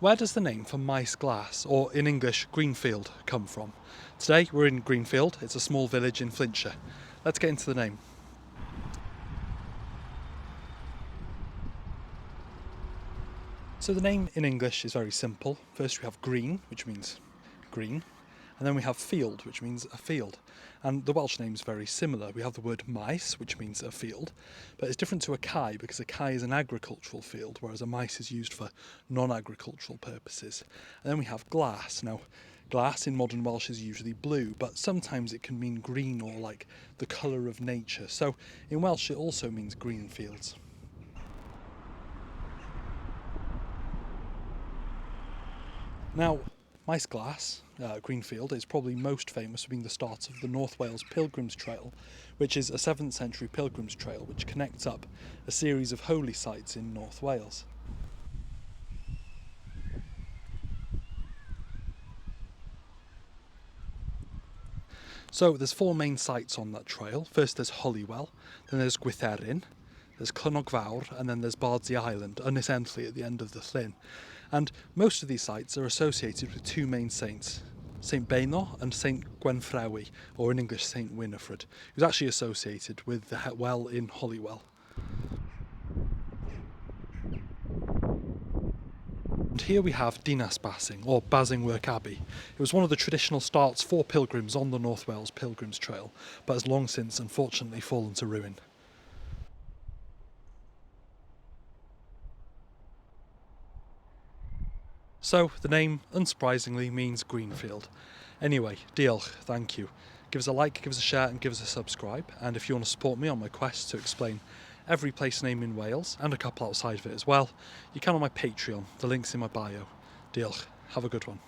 Where does the name for Maes-Glas, or in English Greenfield, come from? Today we're in Greenfield. It's a small village in Flintshire. Let's get into the name. So the name in English is very simple. First we have green, which means green, and then we have field, which means a field. And the Welsh name is very similar. We have the word maes, which means a field, but it's different to a cae because a cae is an agricultural field, whereas a maes is used for non-agricultural purposes. And then we have glass. Now, glass in modern Welsh is usually blue, but sometimes it can mean green or like the colour of nature. So in Welsh it also means green fields. Now, Maes-Glas, Greenfield, is probably most famous for being the start of the North Wales Pilgrims Trail, which is a 7th century pilgrims trail which connects up a series of holy sites in North Wales. So there's 4 main sites on that trail. First there's Holywell, then there's Gwytherin, there's Clonogfawr, and then there's Bardsey Island, Ynys Enlli at the end of the Llyn. And most of these sites are associated with 2 main saints, Saint Beuno and Saint Gwenfrewi, or in English Saint Winifred, who's actually associated with the well in Holywell. And here we have Dinas Basing, or Basingwark Abbey. It was one of the traditional starts for pilgrims on the North Wales Pilgrims Trail, but has long since unfortunately fallen to ruin. So the name, unsurprisingly, means Greenfield. Anyway, diolch, thank you. Give us a like, give us a share and give us a subscribe. And if you want to support me on my quest to explain every place name in Wales, and a couple outside of it as well, you can on my Patreon. The link's in my bio. Diolch, have a good one.